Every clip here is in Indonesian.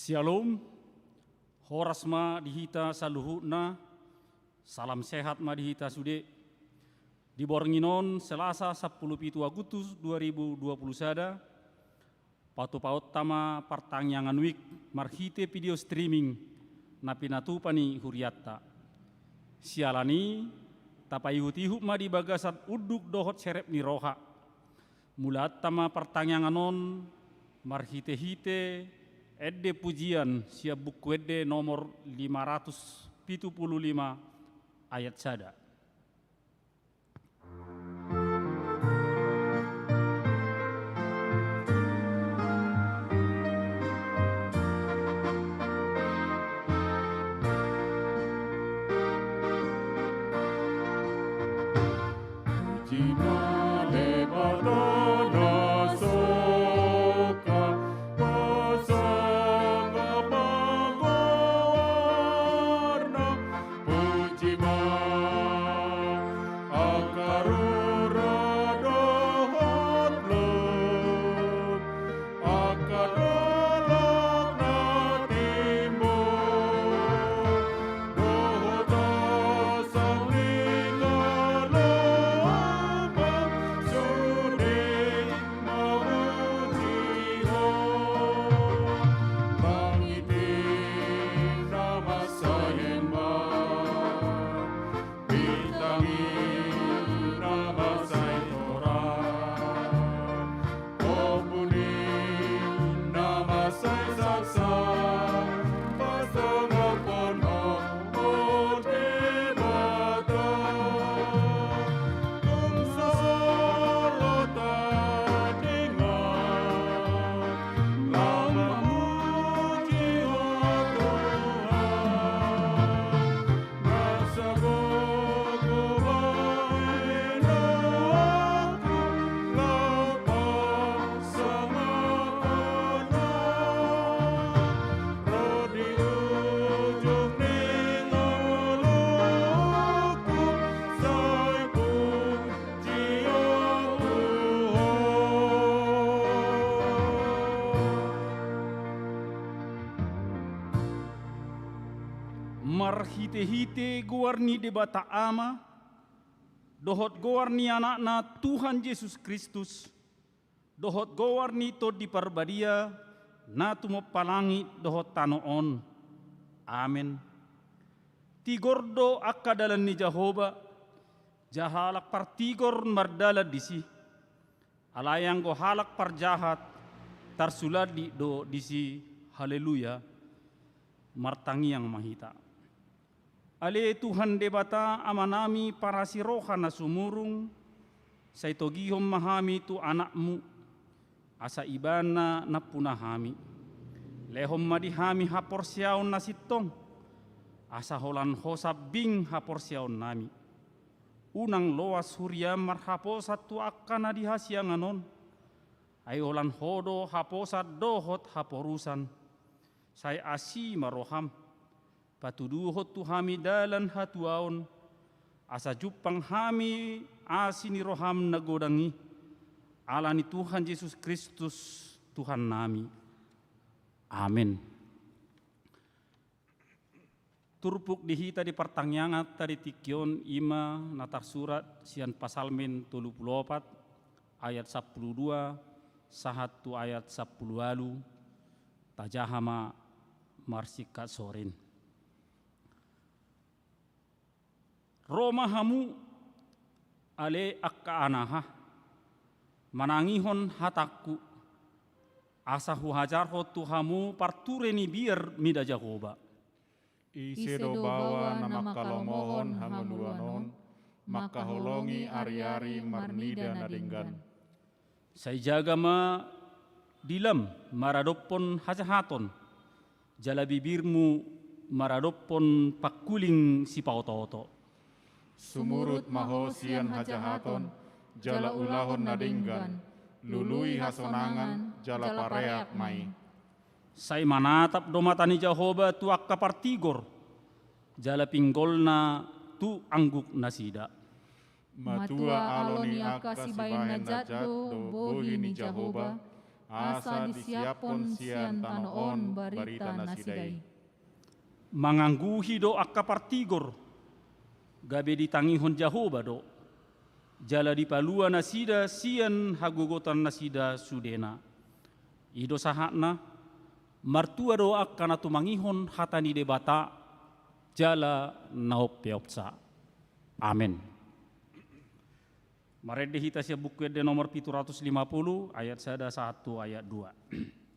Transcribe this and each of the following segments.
Shalom, horas ma dihita saluhutna, salam sehat ma dihita sude. Di Bornginon Selasa 17 Agustus 2020 sada, paut tama pertanyaan week marhite video streaming napinatupani huriatta. Sialani tapai hutihuk ma di bagasat uduk dohot serep ni roha. Mulat tama pertanyaan non marhite-hite Edde pujian siap buku edde nomor 575 ayat sada. Marhite-hite guarni debata ama, dohot guarni anakna Tuhan Yesus Kristus, dohot guarni to di parbadia, na tumopalangi dohot tanoon. Amen. Tigordo akadalan ni Jehovah, jahalak partigor mardala disi, alayang go halak parjahat, tarsuladi do disi, haleluya, martangi yang mahita. Ale Tuhan debata amanami para siroha na sumurung, sa itogihom mahami tu anakmu, asa ibana na punahami. Lehom madihami haporsyaon na sitong, asa holan hosabing haporsyaon nami. Unang loas hurya marhaposat tu akkana dihasyanganon, ay holan hodo haposat dohot haporusan, say asi maroham. Patuduhot tu hami dalan hatuaon, asa jupang hami asini roham nagodangi, ala ni Tuhan Yesus Kristus Tuhan nami. Amin. Turpuk dihita di pertanyaan tadi tikyon ima natar surat sian pasalmen 34 ayat 12 sahat tu ayat 10 lalu tajahama marsika sorin. Roma hamu ale akka anaha manangihon hatakku asa huhajarho tuhamu partureni biar mida Jehovah. Isedo bawa nama kalomohon hamuluanon maka holongi ari-ari marnida nadinggan. Say jaga ma dilam maradopon hajahaton jala bibirmu maradopon pakuling si pautoto. Sumurut mahosian hajahaton, jala ulahon nadinggan, lului hasonangan, jala pareak mai. Say manatap domatani Jehovah tu akka partigor, jala pinggolna tu angguk nasida. Matua aloni aka si bayin najat do bohi ni Jehovah, asa disiapon sian tanoon barita nasidai. Manganggu hido akka partigor, gabe ditangihon Jahoba do, jala dipalua nasida sian hagogotan nasida sudena. Ido sahakna, martua do akka natumangihon hatani debata, jala naop peopsa. Amin. Marede hita sia buku de nomor 750 ayat 1 ayat 2.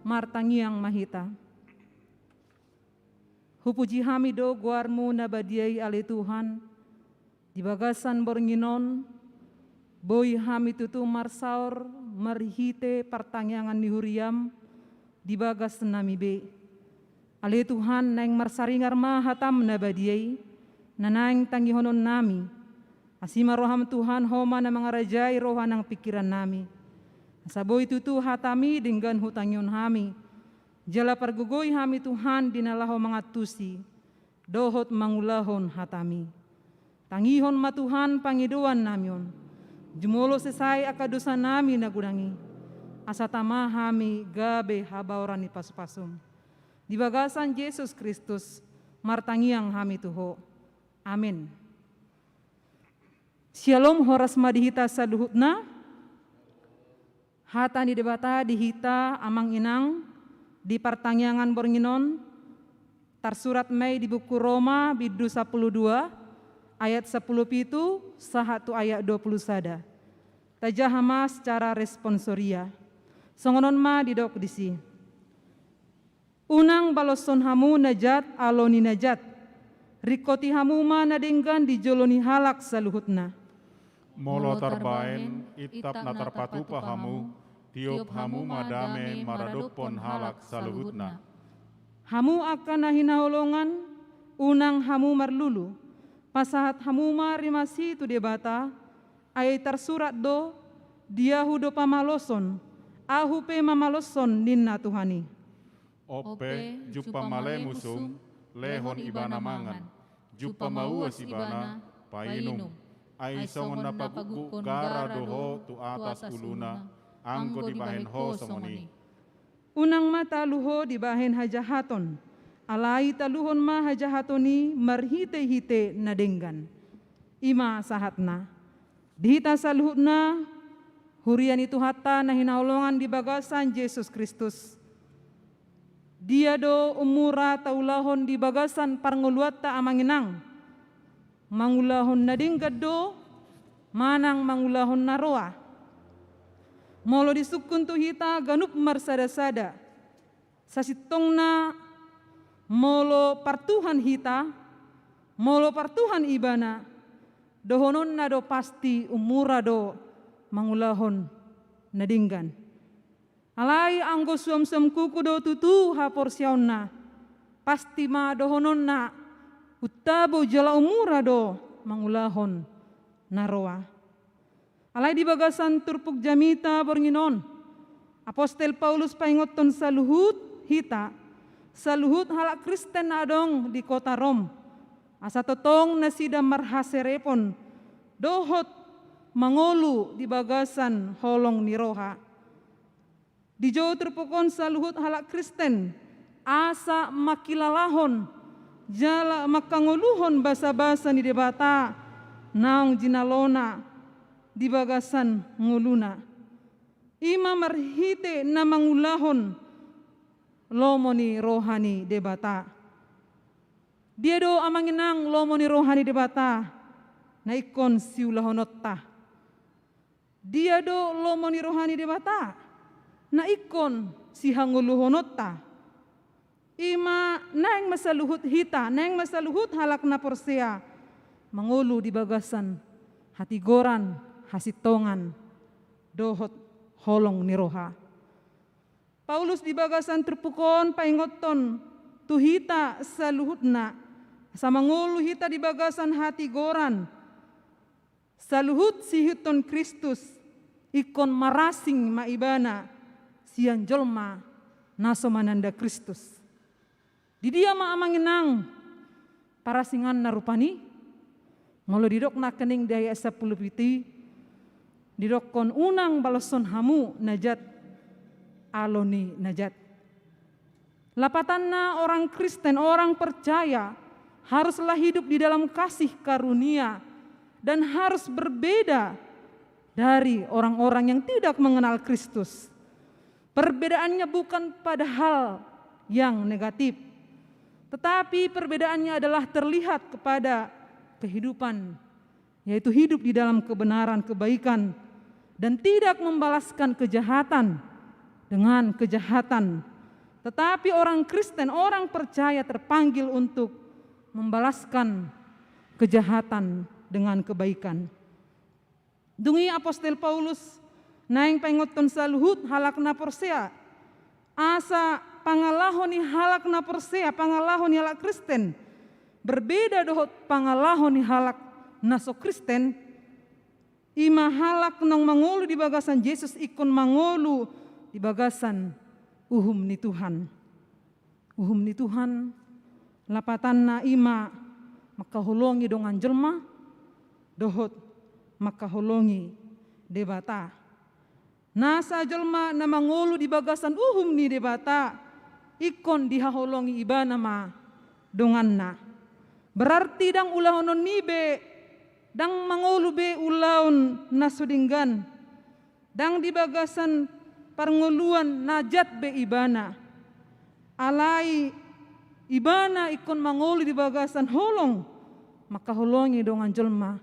Martangiang mahita. Hupuji hamido guarmu nabadiai ale Tuhan, di bagasan bornginon, boi hami tutu marsaur, marhite pertangyangan di huriam, di bagas nami be. Ale Tuhan nang marsaringar mahatam nabadiai, nanang tangihonon nami, asima roham Tuhan homa na mangarajai rohan ang pikiran nami. Saboy tutu hatami dengan hutangyon hami. Jala pargugoy hami Tuhan dinalaho mga tusi. Dohot mangulahon hatami. Tangihon ma Tuhan pangiduan namyon. Jumulo sesay akadusa nami nagunangi. Asatama hami gabe habauran ni pasupasum. Di bagasan Yesus Kristus martangiang hami tuho. Amin. Shalom horas madihita saduhutna. Hata di debata dihita amang inang di pertangyangan bornginon tersurat Mei di buku Roma bidu 12 ayat 10 pitu sahatu ayat 20 sada. Tajahama secara responsoria. Songonon ma didok disi. Unang baloson hamu najat aloni najat. Rikoti hamu ma nadinggan di joloni halak saluhutna. Molo tarbaen itap natarpatupa hamu, tiup hamu madame maradupon halak saluhutna. Hamu akan nahinaholongan, unang hamu marlulu, pasahat hamu marimasi tu debata, ay tersurat do, dia hudo pamaloson, ahupe mamaloson ninna Tuhani. Ope jupa male musum, lehon ibana mangan, jupa mauas ibana, painum, ai songon napaguku gara doho tu atas uluna, anggo dibahen ho somoni. Unang mata luho dibahen hajahaton, alai taluhon ma hajahatoni marhite-hite nadenggan. Ima sahatna, dihita saluhutna, hurian itu hatta na hinaulongan di bagasan Yesus Kristus. Dia do umura taulahon di bagasan parnguluatta amanginang, mangulahon nadenggan do, manang mangulahon naroa. Molo disukun tu hita ganup marsada-sada. Sasitongna molo partuhan hita, molo partuhan ibana, dohonon na do pasti umura do mangulahon nadinggan. Alai anggo suam-suam kuku do tutu ha porsyaon na, pasti ma dohonon na utabo jala umura do mangulahon naroa. Alai di bagasan turpuk jamita bornginon, Apostel Paulus paingoton saluhut hita, saluhut halak Kristen adong di kota Rom. Asa totong na sida marhaserepon, dohot mangolu di bagasan holong ni roha. Di jauh turpukon saluhut halak Kristen, asa makilalahon, jala makanguluhon basa-basa ni debata, naong jinalona, di bagasan nguluna. Ima marhite na mangulahon lomoni rohani debata. Dia do amanginang lomoni rohani debata na ikon siulahonotta. Dia do lomoni rohani debata na ikon si hanguluhonotta. Ima naeng masaluhut hita, naeng masaluhut halak na porsea, mangulu di bagasan hati goran, hasitongan, dohot holong niroha. Paulus di bagasan terpukon paingoton tuhita saluhutna, samangulu hita di bagasan hati goran, saluhut sihiton Kristus, ikon marasing maibana, sian jolma nasomananda Kristus. Di dia maamanginang parasingan narupani, molo didok na kening daya 10 piti, didokon unang balason hamu najat aloni najat. Lapatanna orang Kristen, orang percaya haruslah hidup di dalam kasih karunia dan harus berbeda dari orang-orang yang tidak mengenal Kristus. Perbedaannya bukan pada hal yang negatif, tetapi perbedaannya adalah terlihat kepada kehidupan, yaitu hidup di dalam kebenaran, kebaikan, dan tidak membalaskan kejahatan dengan kejahatan. Tetapi orang Kristen, orang percaya terpanggil untuk membalaskan kejahatan dengan kebaikan. Dungi Apostel Paulus naing pengoton saluhut halakna porsea, asa pangalahoni halakna porsea, pangalahoni halak Kristen, berbeda dohot pangalahoni halak naso Kristen. Ima halak nang mangolu di bagasan Yesus ikon mangolu di bagasan uhum ni Tuhan. Uhum ni Tuhan lapatan na ima makahulongi dongan jelma, dohot makahulongi debata. Nasa jelma na mangolu di bagasan uhum ni debata, ikon dihahulongi ibana ma dongan na. Berarti dang ulahonon nibe, dang mangulu be ulaun nasudinggan, dang di bagasan parnguluan najat be ibana. Alai ibana ikon mangulu di bagasan holong, maka holongi dongan jelma,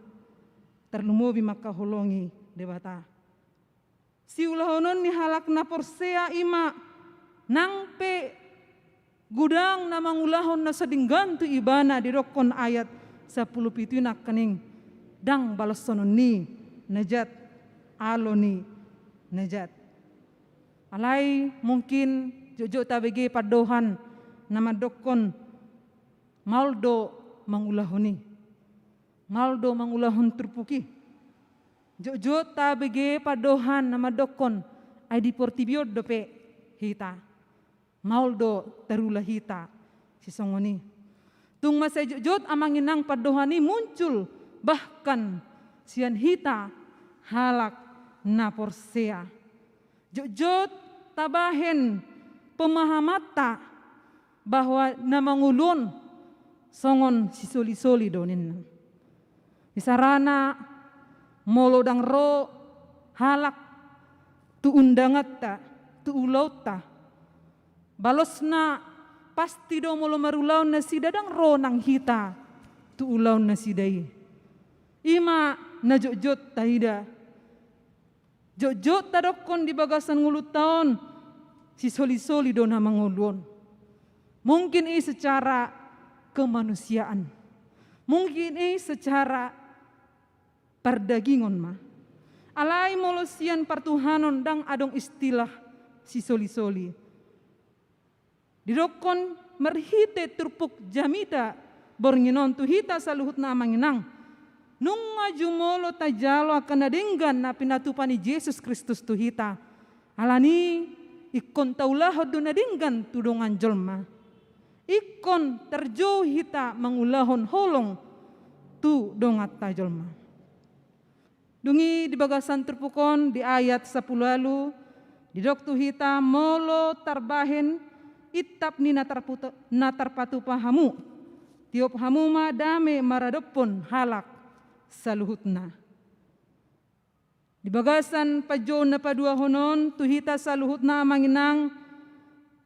terlumubi maka holongi debata. Si ulahonon ni halak na porsea ima, nang pe gudang na mangulahon na sadinggan tu ibana dirokon ayat 10 pitu nak kening. Dang balasonon ni najat aloni najat. Alai mungkin jojo tabege padohan nama dokon maldo mangulahoni, maldo mangulahon terpuki. Jojo tabege padohan nama dokon ai diportibio dope hita, maldo terulah hita sisongoni. Tung masa jujut amanginang padohani muncul bahkan sian hita halak na porsea. Jujut tabahen pemahamata bahwa namangulun songon sisoli-soli donin. Isarana molodang ro halak tu undangat ta, tu ulaut ta. Balosna pasti do molo marulau na sidadang ro nang hita tu ulaw na sidai. Ima na jojot tahida. Jojot tadokon di bagasan ngulut taon si soli-soli do na mangulun. Mungkin ini secara kemanusiaan. Mungkin ini secara perdagingon ma. Alai molosian partuhanon dang adong istilah si soli-soli. Didokon merhite turpuk jamita bornginon tuhita saluhut na amanginang. Nung ngajumolo tajalo akan nadenggan na pinatupani Yesus Kristus tuhita. Alani ikon taulahod do nadenggan tudongan jolma. Ikon terjauh hita mangulahon holong tu dongat tajolma. Dungi di bagasan terpukon di ayat 10 lalu di doktu hita molo tarbahen itap ni natarpatu pahamu tiop hamuma dame maradopon halak saluhutna. Di bagasan pajon na padua honon tuhita saluhutna amanginang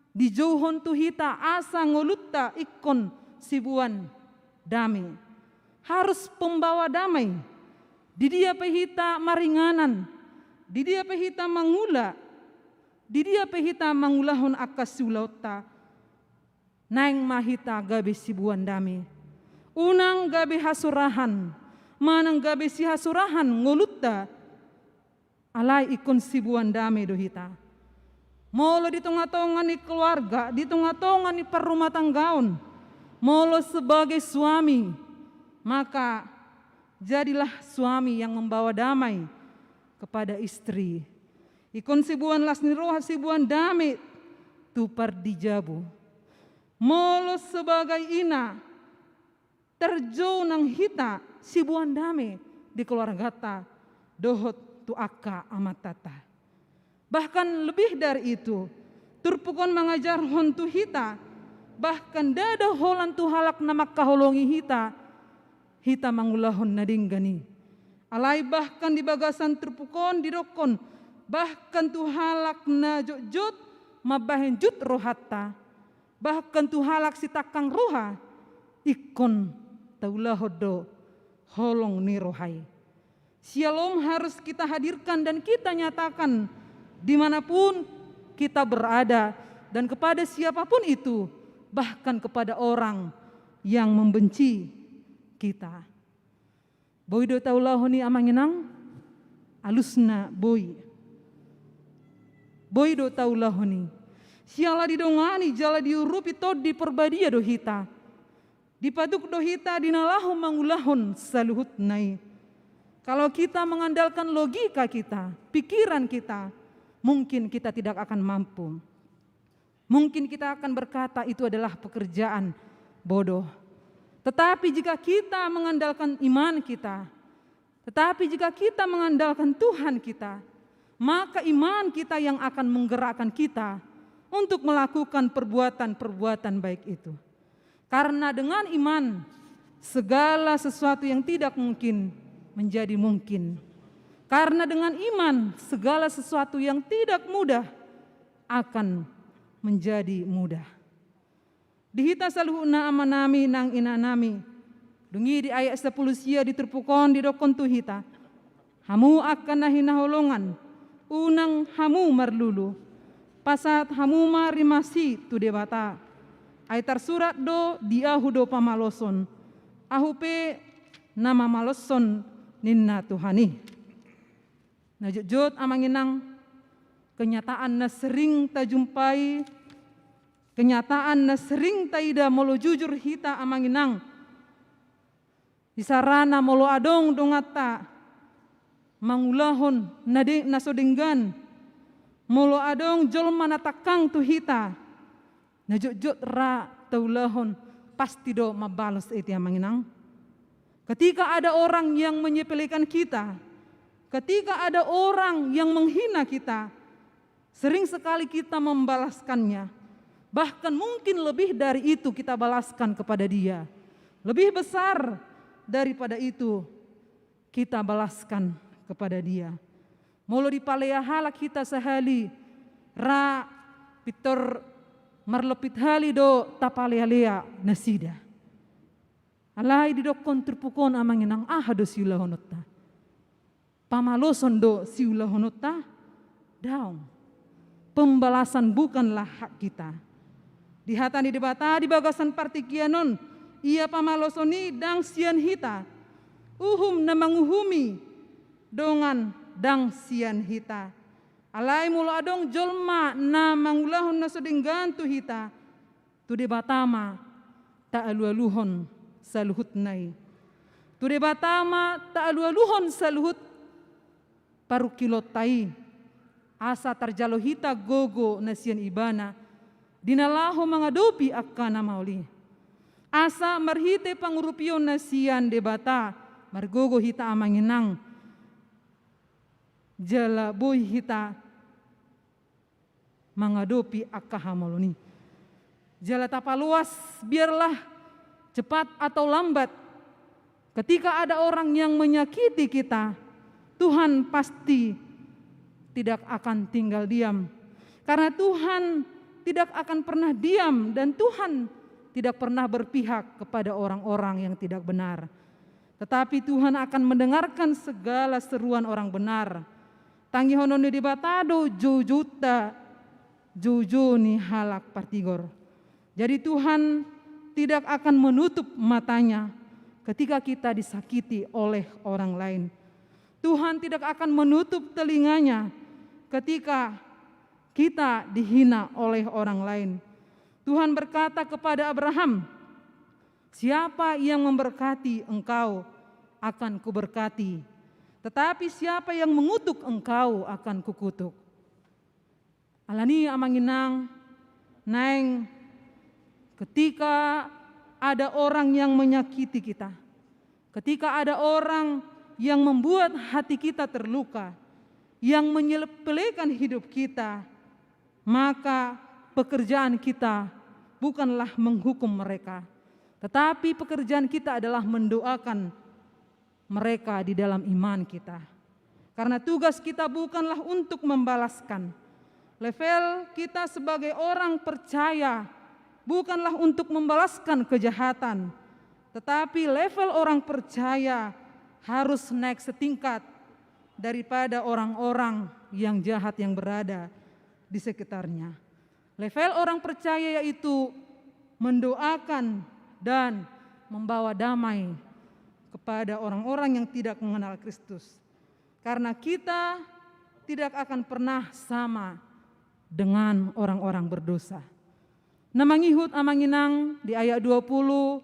di jauhon tuhita asa ngolutta ikon sibuan dame. Harus pembawa damai. Di dia pehita maringanan, di dia pehita mangula, di dia pehita mangulahon akas sulauta. Naing mahita gabe sibuan dami. Unang gabe hasurahan, manang gabe si hasurahan ngulutta. Alai ikon sibuan dami dohita. Molo di tengah-tengah ni keluarga, di tengah-tengah ni perumah tanggaon. Molo sebagai suami, maka jadilah suami yang membawa damai kepada istri. Ikon sibuan lasni roha sibuan damai tu pardijabu. Molo sebagai ina terjauh nang hita sibuan damai di keluarga ta dohot tu akka amatata. Bahkan lebih dari itu, turpukon mengajar hon tu hita, bahkan dada holan tu halak namak kaholongi hita. Hita mangulahon nadinggani. Alai bahkan di bagasan terpukon didokon. Bahkan tu halak na jojot mabahen jut rohatta. Bahkan tu halak si takang roha. Ikon taulahodo holong ni rohai. Shalom harus kita hadirkan dan kita nyatakan dimanapun kita berada. Dan kepada siapapun itu. Bahkan kepada orang yang membenci kita. Boy do taulahoni amanginang alusna boy. Boy do taulahoni. Siala didongani jala diurupi tod di perbadia do hita. Dipaduk do hita dinalahu mangulahon saluhut nai. Kalau kita mengandalkan logika kita, pikiran kita, mungkin kita tidak akan mampu. Mungkin kita akan berkata itu adalah pekerjaan bodoh. Tetapi jika kita mengandalkan iman kita, tetapi jika kita mengandalkan Tuhan kita, maka iman kita yang akan menggerakkan kita untuk melakukan perbuatan-perbuatan baik itu. Karena dengan iman, segala sesuatu yang tidak mungkin menjadi mungkin. Karena dengan iman, segala sesuatu yang tidak mudah akan menjadi mudah. Dihita saluhuna amanami nang inanami. Dungi di ayat 10 sia diterpukon di dokon tuhita. Hamu akan nahinaholongan. Unang hamu marlulu. Pasat hamu marimasi tu debata. Aitar surat do diahu do pamaloson. Ahupe nama maloson ninna Tuhani. Najujut amanginang kenyataan na sering tajumpai. Kenyataan na sering taida molo jujur hita amanginang. Disarana molo adong dongata. Mangulahon nasodenggan. Molo adong jolma natakang tu hita. Najujut ra taulahon pasti do mabalos itu yang menginang. Ketika ada orang yang menyepelekan kita, ketika ada orang yang menghina kita, sering sekali kita membalaskannya. Bahkan mungkin lebih dari itu kita balaskan kepada dia. Lebih besar daripada itu kita balaskan kepada dia. Molo di palea halak kita sehali, ra pitor marlepit hali do tapalea-lea nasida. Alai di dokon terpukon amanginang do siula honotta. Pamaloson do siula honotta. Daung. Pembalasan bukanlah hak kita. Di hatani di bata di bagasan partikianon. Ia pamalosoni dang sian hita. Uhum na manguhumi. Dongan dang sian hita. Alai mulo adong jolma na mangulahon na suding gantu hita. Tu di batama ta alu-aluhon saluhut nai. Tu di batama ta alu-aluhon saluhut parukilotai. Asa tarjalo hita gogo na sian ibana. Dinalaho mangadopi akkana mauli. Asa marhite pangurupion na sian debata. Margogo hita amanginang. Jala boy hita mangadopi akkahamaloni. Jala tapaluas biarlah cepat atau lambat. Ketika ada orang yang menyakiti kita, Tuhan pasti tidak akan tinggal diam. Karena Tuhan tidak akan pernah diam dan Tuhan tidak pernah berpihak kepada orang-orang yang tidak benar. Tetapi Tuhan akan mendengarkan segala seruan orang benar. Tangihonon di batado jujuta jujuni halak partigor. Jadi Tuhan tidak akan menutup matanya ketika kita disakiti oleh orang lain. Tuhan tidak akan menutup telinganya ketika kita dihina oleh orang lain. Tuhan berkata kepada Abraham, siapa yang memberkati engkau akan kuberkati. Tetapi siapa yang mengutuk engkau akan kukutuk. Alani amanginang, naeng ketika ada orang yang menyakiti kita. Ketika ada orang yang membuat hati kita terluka. Yang menyepelekan hidup kita. Maka pekerjaan kita bukanlah menghukum mereka. Tetapi pekerjaan kita adalah mendoakan mereka di dalam iman kita. Karena tugas kita bukanlah untuk membalaskan. Level kita sebagai orang percaya bukanlah untuk membalaskan kejahatan. Tetapi level orang percaya harus naik setingkat daripada orang-orang yang jahat yang berada di sekitarnya. Level orang percaya yaitu mendoakan dan membawa damai kepada orang-orang yang tidak mengenal Kristus. Karena kita tidak akan pernah sama dengan orang-orang berdosa. Namangihut amanginang di ayat 20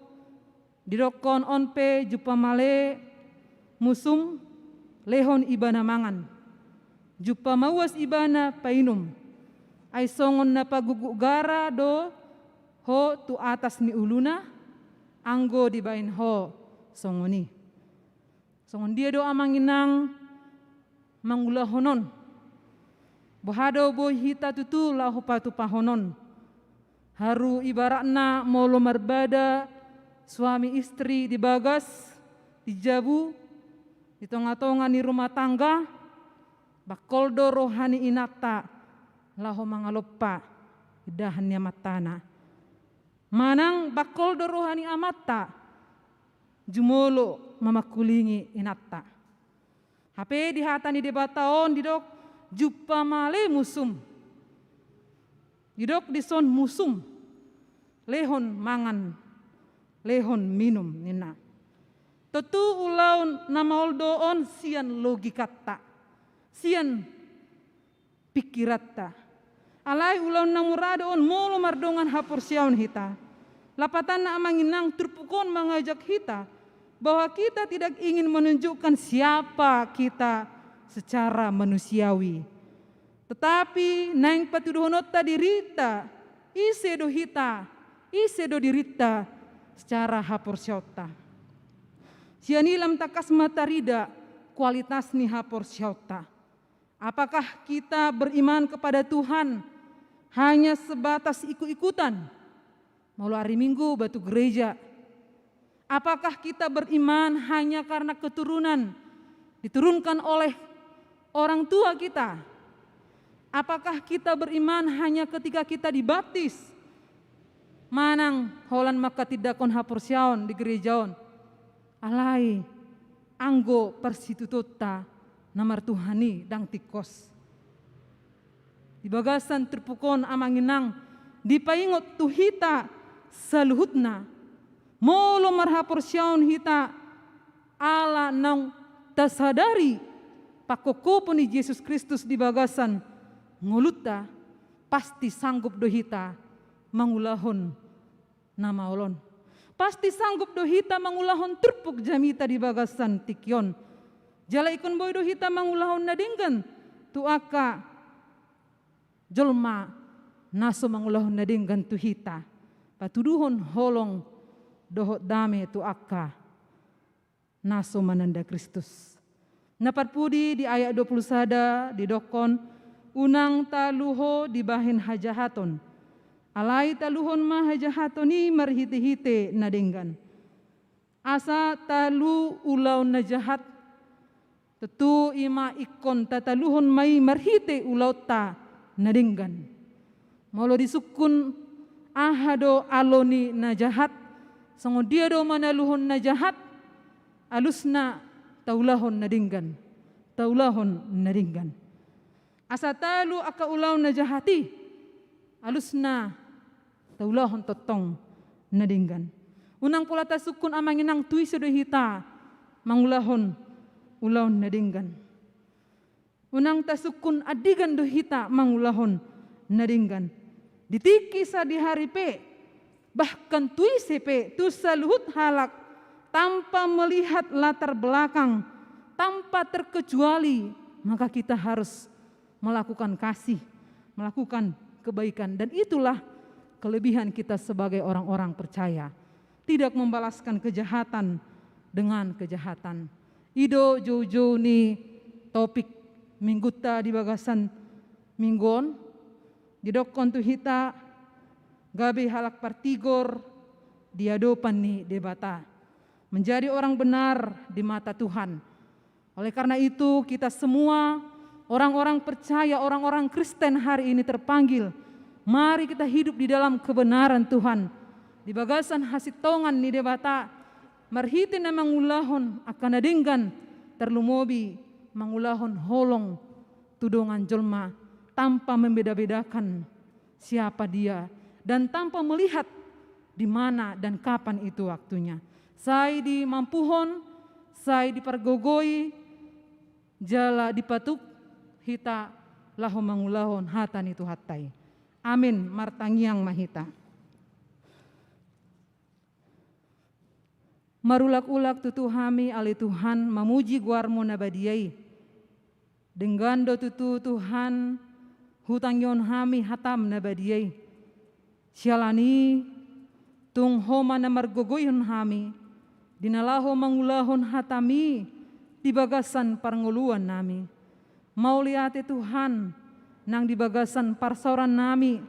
didokon onpe jupamale musum lehon ibana mangan. Jupamawas ibana painum. Ay songon na pagugugara do ho tu atas ni uluna anggo di bain ho songoni. Songon dia do amanginang mangulahonon. Bohado boy hita tutu lahu patu pahonon. Haru ibaratna molo marbada suami istri di bagas, di jabu, di tonga-tonga ni rumah tangga, bakoldo rohani inata, laho mangalopa, idahannya matana. Manang bakoldo rohani amata, jumolo mamakulingi inata. Hape di hatani di bataon didok jupa male musum. Didok dison musum. Lehon mangan, lehon minum nina. Tentu ulaun namaol doon sian logikata. Sian pikirata. Alai ulaun namurado on molo mardongan hapur siaun hita. Lapatan na amanginang terpukon mengajak hita bahwa kita tidak ingin menunjukkan siapa kita secara manusiawi. Tetapi naing patuduhonot dirita, ise do hita, ise do dirita secara hapor syauta. Sianilam takas matarida kualitas ni hapor syauta. Apakah kita beriman kepada Tuhan hanya sebatas ikut-ikutan? Mau hari Minggu batu gereja. Apakah kita beriman hanya karena keturunan diturunkan oleh orang tua kita? Apakah kita beriman hanya ketika kita dibaptis? Manang holan maka tidak kon hapursiaon di gerejaon. Alai anggo persitutota namar Tuhani dang tikos. Di bagasan terpukon amanginang dipaingot tuhita saluhutna. Molo marhapursiaon hita ala nang tasadari pakokopon ni Yesus Kristus di bagasan nguluta pasti sanggup dohita mangulahon nama olon. Pasti sanggup dohita mangulahon turpuk jamita di bagasan tikyon. Jala ikon boy dohita mangulahon nadinggan tuaka jolma naso mangulahon nadinggan tuhita. Patuduhon holong dohot dame tuaka naso mananda Kristus. Napat pudi di ayat 21 di dokon unang taluho di bahin hajahaton. Alai taluhon ma hajahatoni marhite-hite nadenggan. Asa talu ulau najahat. Tetu ima ikon tataluhon mai marhite ulau ta nadenggan. Molo disukun ahado aloni najahat. Songo dia do manaluhon najahat. Alusna taulahon nadinggan. Taulahon nadinggan. Asa talu aka ulau najahati. Alusna taulahon totong nadinggan. Unang pula tasukun amanginang tui sedohita mangulahon ulau nadinggan. Unang tasukun adigan dohita mangulahon nadinggan. Ditikisa di hari pe bahkan tui sepe tu saluhut halak tanpa melihat latar belakang, tanpa terkecuali, maka kita harus melakukan kasih, melakukan kebaikan. Dan itulah kelebihan kita sebagai orang-orang percaya. Tidak membalaskan kejahatan dengan kejahatan. Ido jojo ni topik mingguta di bagasan minggon, didokon tu hita, gabi halak partigor, diadopan ni debata. Menjadi orang benar di mata Tuhan. Oleh karena itu kita semua orang-orang percaya, orang-orang Kristen hari ini terpanggil. Mari kita hidup di dalam kebenaran Tuhan. Di bagasan hasitongan ni debata, marhiti na mangulahon akan nadinggan terlumobi mangulahon holong tudongan jolma tanpa membeda-bedakan siapa dia dan tanpa melihat di mana dan kapan itu waktunya. Sai di mampuhon, sai di pargogoi, jala dipatuk, hita laho mangulahon hatan itu hatai. Amin, martangiang mahita. Marulak-ulak tutu hami ali Tuhan, mamuji guarmo nabadiai. Denggando tutu Tuhan, hutang yon hami hatam nabadiai. Sialani, tung homa na margogoyhon hami, dinalaho mangulahon hatami, di bagasan parnguluan nami. Mauliate Tuhan, nang di bagasan parsauran nami,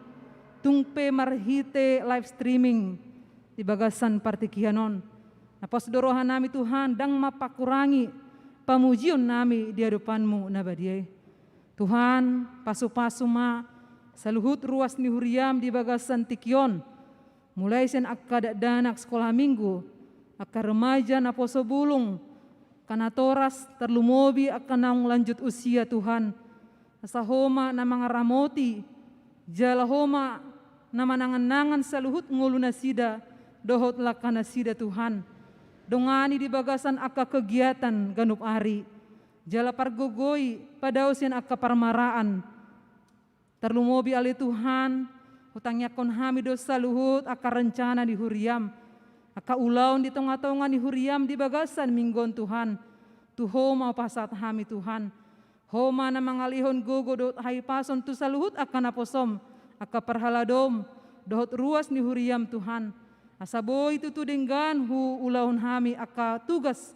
tungpe marhite live streaming, di bagasan partikianon. Napos dorohan nami Tuhan, dang mapakurangi, pamujion nami di hadapan-Mu nabadiai. Tuhan, pasu-pasu ma, saluhut ruas ni huriam di bagasan tikyon, mulai sen akka danak sekolah minggu, akka remaja na poso bulung, kana toras terlumobi akka nang lanjut usia Tuhan. Asa homa na mga ramoti, jala homa na manangan-nangan saluhut ngulu na sida, dohot laka na sida Tuhan. Dongani di bagasan akka kegiatan ganup ari, jala pargogoy padausin akka parmaraan. Terlumobi ali Tuhan, hutangnya kon hami dosa luhut akka rencana di huriam, akka ulaun di tonga-tonga di huriam di bagasan minggon Tuhan. Tuho mau pasat hami Tuhan, homa na mangalihon gogo dot hai pason tu saluhut akka naposom, akka parhaladom, dohot ruas ni huriam Tuhan. Asaboy tutu dengan hu ulahun hami aka tugas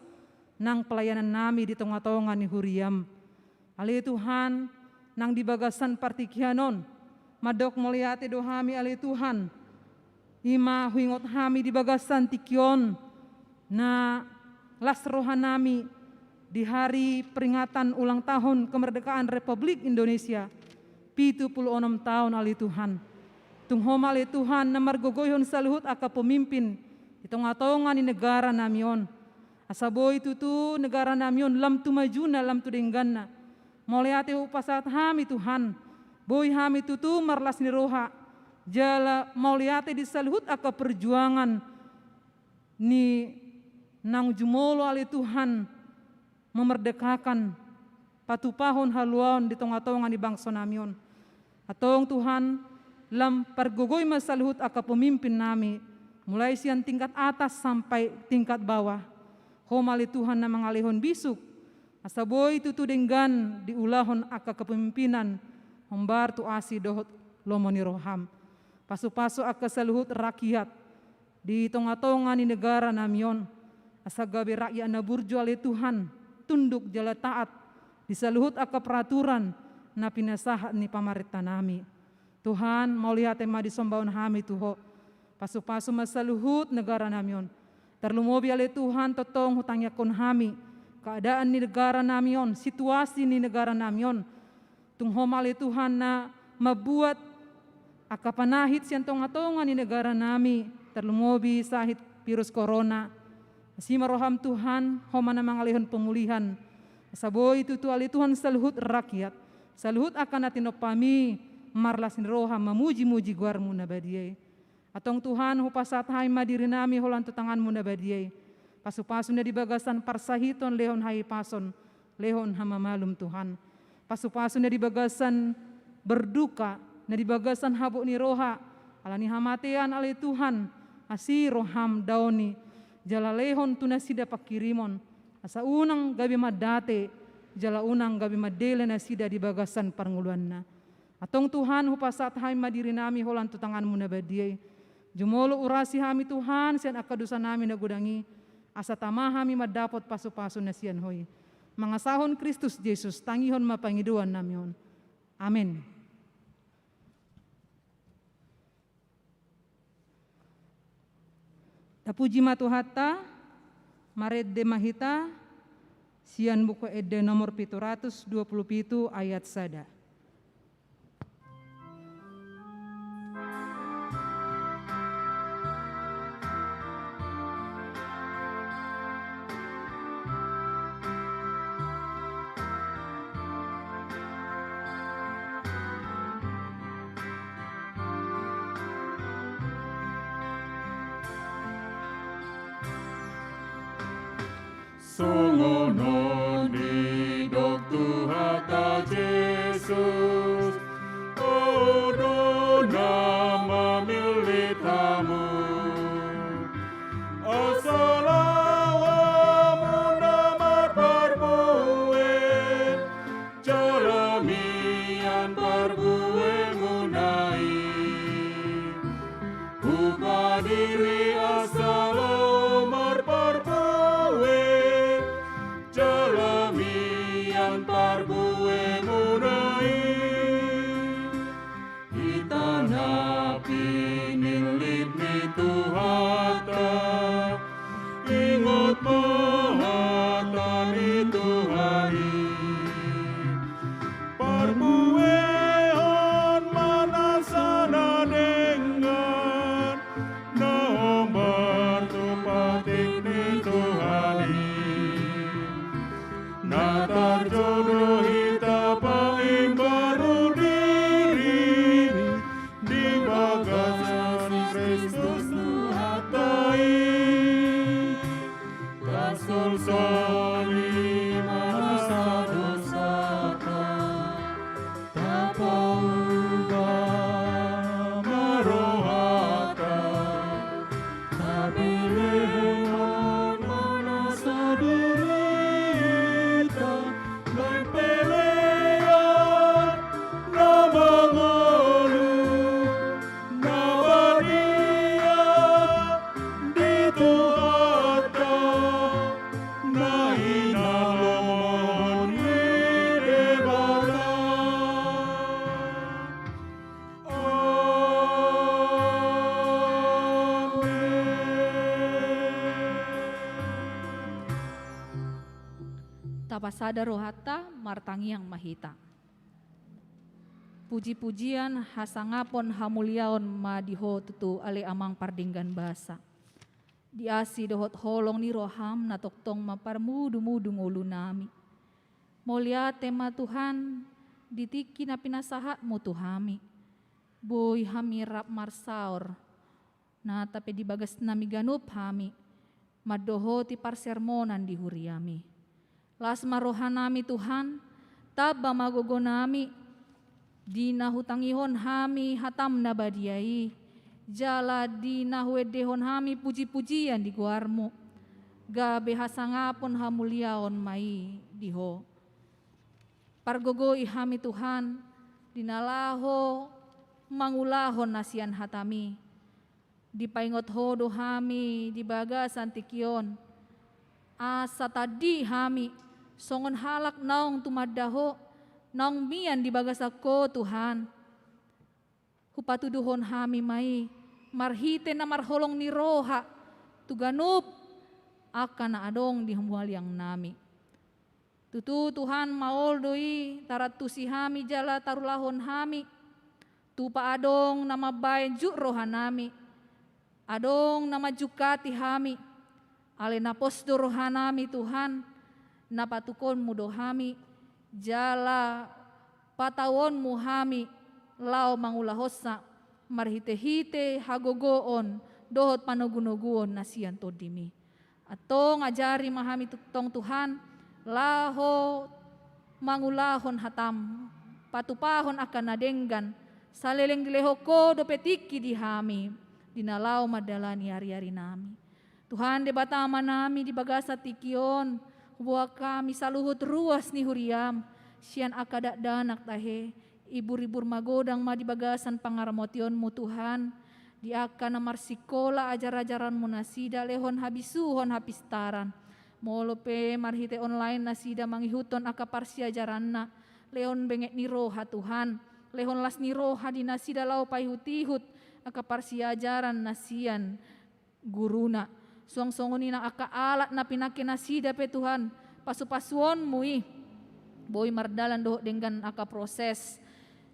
nang pelayanan nami di tengah-tengah ni huriam. Ali Tuhan nang dibagasan partikianon madok meliati do hami ali Tuhan. Ima huingot hami dibagasan tikion na las rohan nami di hari peringatan ulang tahun kemerdekaan Republik Indonesia 76 tahun ali Tuhan. Tunghom ali Tuhan na margogoyon saluhut aka pemimpin di tengah-tengah ni negara namion. Asaboy tutu negara namion lam tumajuna lam tudengganna. Moleate upasat hami Tuhan. Boy hami tutu marlas ni roha. Jala moleate di saluhut aka perjuangan ni nang jumolo ali Tuhan memerdekakan patupahon haluan di tengah-tengah ni bangsa namion. Atong Tuhan lam pergogoy masaluhut aka pemimpin nami mulai sian tingkat atas sampai tingkat bawah. Homali Tuhan na mangalihon bisuk asaboy tutu denggan diulahon aka kepemimpinan hombar tu asi dohot lomoni roham. Pasu-pasu aka saluhut rakyat di tengah-tengah ni negara namion. Asagabe rakyat na burju ali Tuhan tunduk jala taat disaluhut aka peraturan na pinasahat ni pamarintah nami. Tuhan mau lihat tema di sombaun hami Tuho. Pasu-pasu masaluhut negara namion. Terlumobi ali Tuhan totong hutangnya kon hami. Keadaan ni negara namion, situasi ni negara namion. Tunghom ali Tuhan na mabuat akapanahit siyan tonga-tonga ni negara nami. Terlumobi sahit virus corona. Asima roham Tuhan, homa na mangalihon pemulihan. Saboy tutu ali Tuhan saluhut rakyat. Saluhut akan atinopami. Marlas ni roha memuji-muji guarmu na badiay. Atong Tuhan hupasat hai madiri nami holan tutanganmu na badiay. Pasu-pasu na dibagasan parsahiton lehon hai pason, lehon hamamalum Tuhan. Pasu-pasu na dibagasan berduka, na dibagasan habuk ni roha, alani hamatean alai Tuhan, asi roham daoni, jala lehon tunasida pakirimon, asa unang gabi madate, jala unang gabi madele na sida dibagasan parnguluan na. Atong Tuhan hupasat hai madiri nami holan tutanganmu na badiay. Jumolo urasi hami Tuhan sian akadusa nami nagudangi. Asa tama hami madapot pasu-pasu na sian hoy. Mga sahon Kristus Jesus tangihon mapangiduan namion. Amen. Tapuji matuhatta mared de mahita sian buku ede nomor 727 ayat sada. Sungonon di dok Tuhata Jesus, Odona mamilitamu, Asalawamu namar parbue, Jalamian parbue munai, Upadiri asalamar parbue, Jalamian parbue munai, itanapi nilit ni Tuhata, ingot mahata ni Tuhani, parbue apa sada rohata martangiang mahita. Puji-pujian hasangapon hamuliaon madiho tutu ale amang pardinggan basa. Diasi dohot holong ni roham na toktong maparmudu-mudu ngulu nami. Mulia tema Tuhan ditiki na pinasahat mo tuhami. Boy hami rap marsaor na tapi dibagas nami ganup hami. Madoho ti parsermonan di huriami. Las marohan nami Tuhan, taba magogo nami. Di nahutangihon hami hatam na badiai. Jala di nahuedehon hami puji-pujian di guarmu. Gabe hasangapon hamuliaon mai diho. Pargogoi hami Tuhan, dinalaho mangulahon nasian hatami. Dipaingot hodo hami di bagasan tikion. Asa tadi hami, songon halak naong tumadaho, naong mian di bagasako Tuhan. Hupatuduhon hami mai, marhite na marholong ni roha, tuganup, akan na adong di humualiang nami. Tutu Tuhan maoldoi, taratusi hami jala tarulahon hami, tupa adong na mabayan juk roha nami, adong na majukati hami, ale na posdo roha nami Tuhan, napatukon mudo hami, jala patawon mu hami, lao mangulahosa, marhite-hite hagogoon, dohot panogunoguon nasian todimi. Atong ajari mahami tutong Tuhan, laho mangulahon hatam, patupahon akan nadenggan, saleleng dileho ko dopetiki di hami, dinalaw madalani hari-hari nami. Tuhan de batama nami di bagasa tikion, buah kami saluhut ruas ni huriam, sian akadak danak tahe, ibur-ibur magodang ma di bagasan pangaramotion mu Tuhan, di akan amarsikola ajar-ajaran mu nasida lehon habisuhon hapistaran, molope marhite online nasida mangihuton akaparsi ajaranna, lehon bengek ni roha Tuhan, lehon las ni roha di nasida lau paihut-ihut akaparsi ajaran nasian guruna, suang-songoni na aka alat na pinake nasida pe Tuhan, pasu-pasuon mui, boy mardalan doh dengan aka proses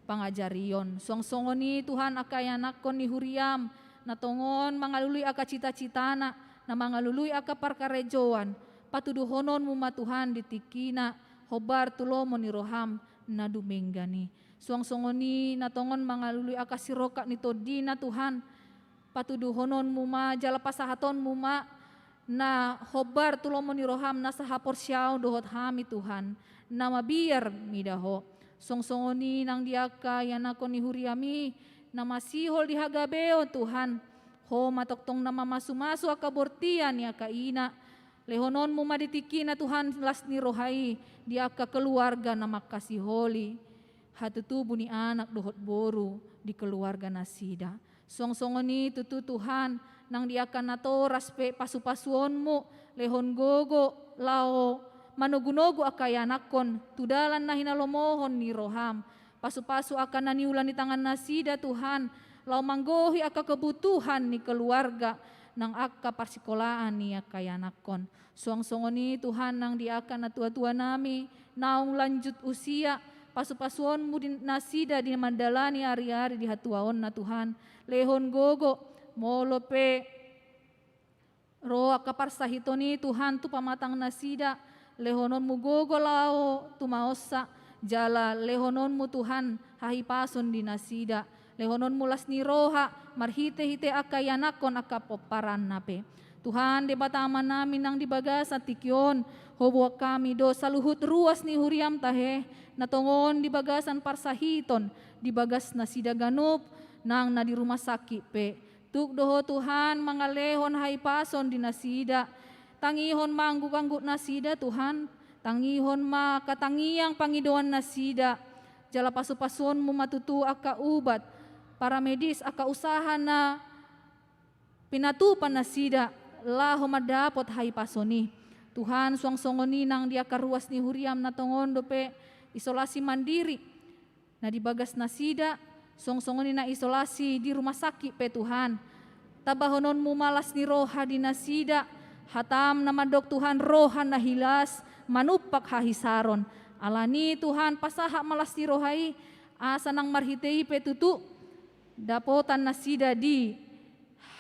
pangajarion. Suang-songoni Tuhan aka yanakon ni huriam, natongon mangalului aka cita-citana, na mangalului aka parkarejoan, patuduhonon muma Tuhan ditikina, hobar tulomo ni roham na dumenggani. Suang-songoni natongon mangalului aka siroka ni todina Tuhan, patuduhonon muma jala pasahaton muma, na hobar tulomo ni roham na sahapor siyaw dohot hami Tuhan, na mabiar midaho. Songsongoni nang diaka yanakon ni huriami, na masihol di hagabeo Tuhan, ho matoktong na mamasumasu akabortian ni akaina, lehonon mo maditiki na Tuhan las ni rohai, di aka keluarga na makasiholi, hatutubo ni anak dohot boru di keluarga nasida. Songsongoni tutu Tuhan, nang diaka natoras pe pasu-pasuon mo, lehon gogo, lao, manugunogo akayanakon, tudalan na hinalomohon ni roham, pasu-pasu akan naniulan di tangan nasida Tuhan, lau manggohi aka kebutuhan ni keluarga, nang aka parsikolaan ni akayanakon. Suang-songoni Tuhan nang diakan na tua-tua nami, naung lanjut usia, pasu-pasuon mu di nasida di mandalani hari-hari di hatuaon na Tuhan, lehon gogo, molope, roa kaparsahitoni Tuhan tu pamatang nasida, lehonon mu gogo lao tumaosa, jala lehonon mu Tuhan hahipason di nasida, lehonon mu las ni roha, marhite-hite akayanakon akapoparan nape. Tuhan de batama namin nang dibagas at tikyon, hobo kami do saluhut ruas ni huriam tahe, natongon dibagasan parsahiton, dibagas nasida ganup, nang na di rumah sakit pe. Tuk doho Tuhan mangalehon haipason di nasida, tangihon mangguk-anggut nasida Tuhan, tangihon ma katangiang pangidoan nasida, jala pasu-pasuon mu matutu aka ubat, para medis aka usaha na pinatupan nasida, laho madapot haipasoni. Tuhan suang-songoni nang dia karuas ni huriam na tongon dope isolasi mandiri, na dibagas nasida, suang-songoni na isolasi di rumah sakit pe Tuhan, tabahonon mu malas ni roha di nasida, hatam nama dok Tuhan roha na hilas, manupak hahisaron. Alani Tuhan pasaha malasti rohai asa nang marhitei petutu dapotan nasida di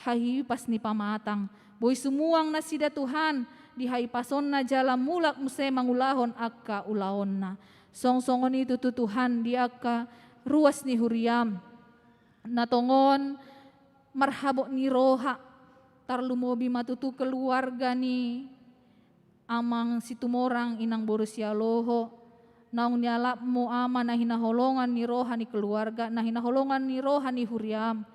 hahipas ni pamatang. Boy sumuang nasida Tuhan di haipason na jala mulak muse mangulahon akka ulaon na. Songsongon itu Tuhan di akka ruas ni huriam. Natongon marhabok ni roha tarlumobi matutu keluarga ni amang situmorang inang borusya loho naung nialap mo ama na hinaholongan ni roha ni keluarga na hinaholongan ni roha ni huriam.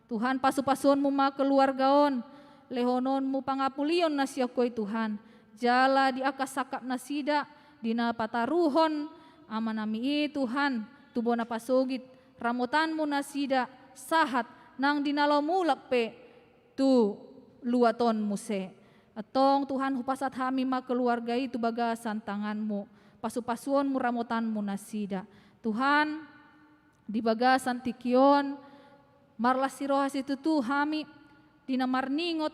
Tuhan pasu-pasuan mo ma keluargaon lehonon mo pangapulion na siya koy Tuhan jala di akasakap na sida di napataruhon ama nami Tuhan tubo na pasugit ramutan mo na sida sahat nang dinalaw mulak pe tu luaton muse. Atong Tuhan hupasat hami ma keluarga itu bagasan tanganmu. Pasu-pasuon mu ramutan mu nasida. Tuhan di bagasan tikion marlasirohas itu tu hami dinamarningot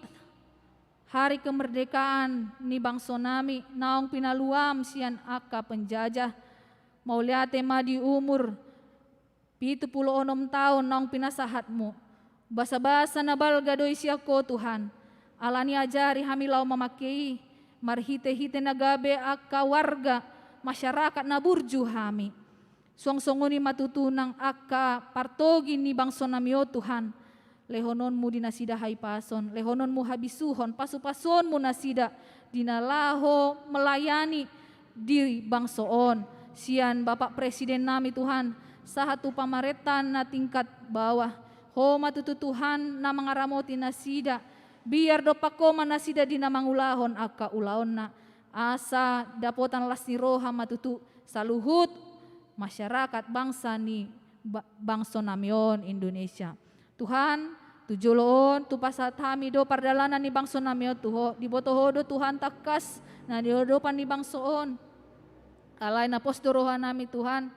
hari kemerdekaan ni bangsa nami naong pinaluam sian aka penjajah mauliate ma di umur 76 tahun naong pinasahatmu. Basa-basa na balga doy siya ko Tuhan. Alani ajari hamilaw mamakei. Marhite-hite na gabe aka warga. Masyarakat na burju hami. Suang-songoni matutunang aka partogi ni bangso namyo Tuhan. Lehonon mu dinasida haipason. Lehonon mu habisuhon. Pasu-pason mu nasida. Dinalaho melayani di bangsoon. Sian Bapak Presiden nami Tuhan. Sahatu pamaretan na tingkat bawah. Homa tutu Tuhan na mangaramoti nasida. Biar dopakoma nasida di namangulahon aka ulaon na. Asa dapotan lasni roha matutu saluhut masyarakat bangsa ni bangsa namion Indonesia. Tuhan tujuloon tu pasat hami do pardalanan ni bangsa namion tuho. Dibotoho do Tuhan takas na diodopan ni bangsoon. Alay na posto roha nami Tuhan.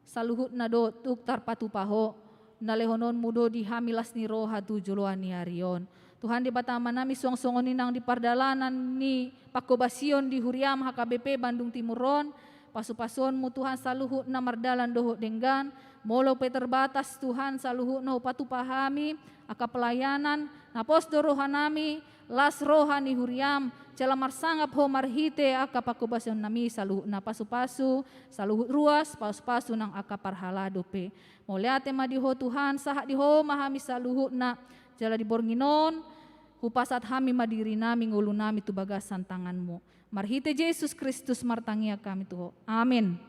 Saluhut na do tuk tarpatupaho nalehonon mudo di hamilas ni roha tujuloan ni harion. Tuhan di batama nami suang-suangon ninang di pardalanan ni pakobasion di huriam HKBP Bandung Timuron. Pasu-pasuan mu Tuhan saluhut na mardalan doho denggan. Molo pe terbatas Tuhan saluhut na upatupahami aka pelayanan. Na posto roha nami las roha ni huriam. Cala marsangap ho marhite aka pakobasion nami saluhut na pasu-pasu. Saluhut ruas pasu-pasu nang aka parhalado pe. Moliate madiho Tuhan sahat diho mahami saluhut na jala di bornginon hupasat hami madiri nami ngulu nami tu bagasan tanganmu. Marhite Yesus Kristus martangia kami tuho. Amin.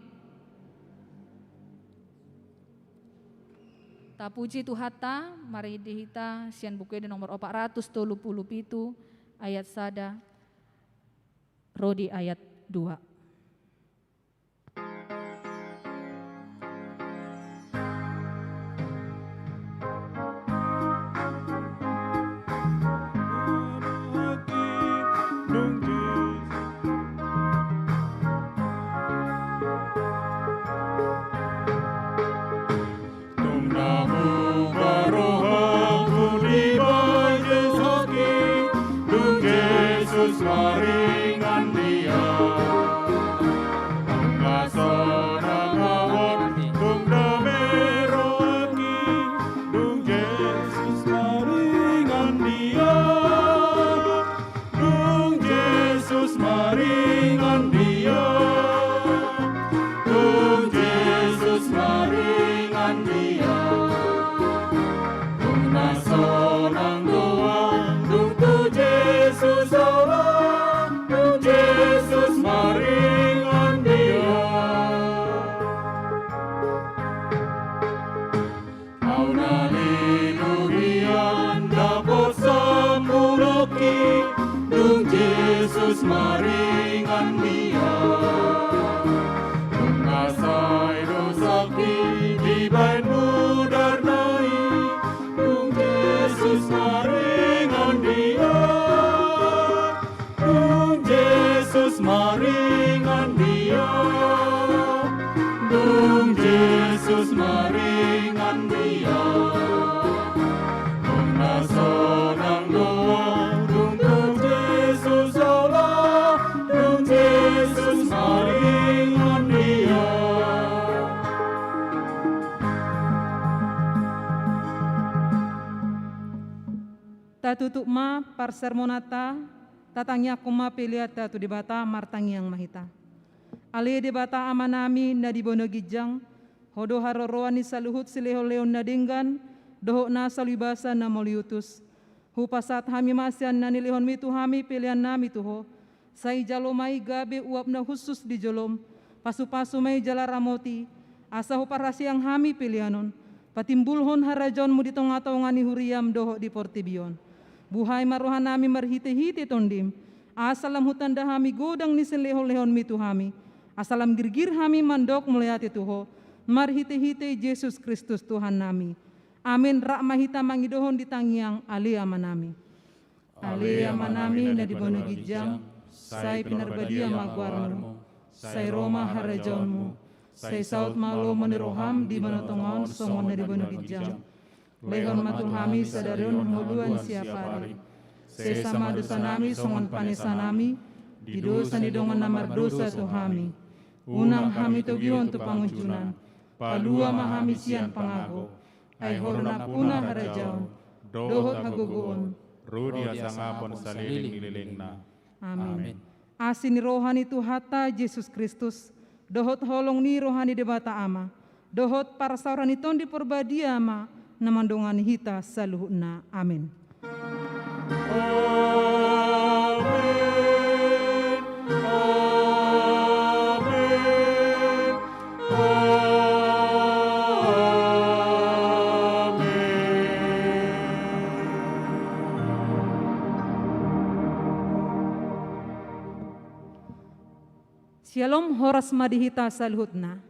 Tapuji Tuhata mari dihita sian buku di nomor 437 ayat sada Rodi ayat 2. Maringan dia Angasana ngawon Dung damero aki Dung Yesus maringan dia Dung Yesus maringan dia Dung Yesus maringan dia Dung nasonang doa Dung tu Yesus Allah Yesus maringan dia Kau naliluhian dapat sembuloki Dung Yesus maringan dia Dung ngasai dosaki di bain mudarnai Dung Yesus maringan dia Yesus maringan dia Dung Yesus maringan dia Dung nasonang doa Dung Yesus Allah Dung Yesus tatutuk ma parsermonata tatangnya kuma piliata tu dibata martangi yang mahita. Ale debata amanami na dibono gijang, hodo haroroani saluhut sileho leon na dinggan, doho na salibasa na moliutus. Hupasat hami masyan na nilihon mitu hami pilihan nami tuho, say jalomay gabe uap na khusus di jolom, pasu-pasu may jalaramoti, asa huparasi ang hami pilihanon, patimbulhon harajon mo ditong atawngani huriyam doho di portibion. Buhay maruhan nami marhite-hite tondim, asalam hutanda hami godang ni silehon-lehon mitu hami, asalam girgir hami mandok mulayati tuho, marhite-hite Yesus Kristus Tuhan nami. Amin. Rakmahita mangidohon ditangiang alia manami. Alia manami na dibono gijang, say pinarbadia magwarmo, say Roma harajonmu, say saut malo maniroham di manotongon songon na dibono gijang. Lehon matulhami sadarun huluan siapari, say sama dosa nami songon panesa nami, di dosa ni dongan namar dosa tuhami. Unang hami togion tu pangunjunan, palua mahami sian pangago, ay horna puna harajaw, dohot haguguon, Rudi asangapon sa liling-liling na. Amin. Asin ni rohani tu hata Yesus Kristus, dohot holong ni rohani debata ama, dohot para sauran iton di porbadia ama, namandungan hita saluhuna. Amin. Shalom horas madihita saluhutna.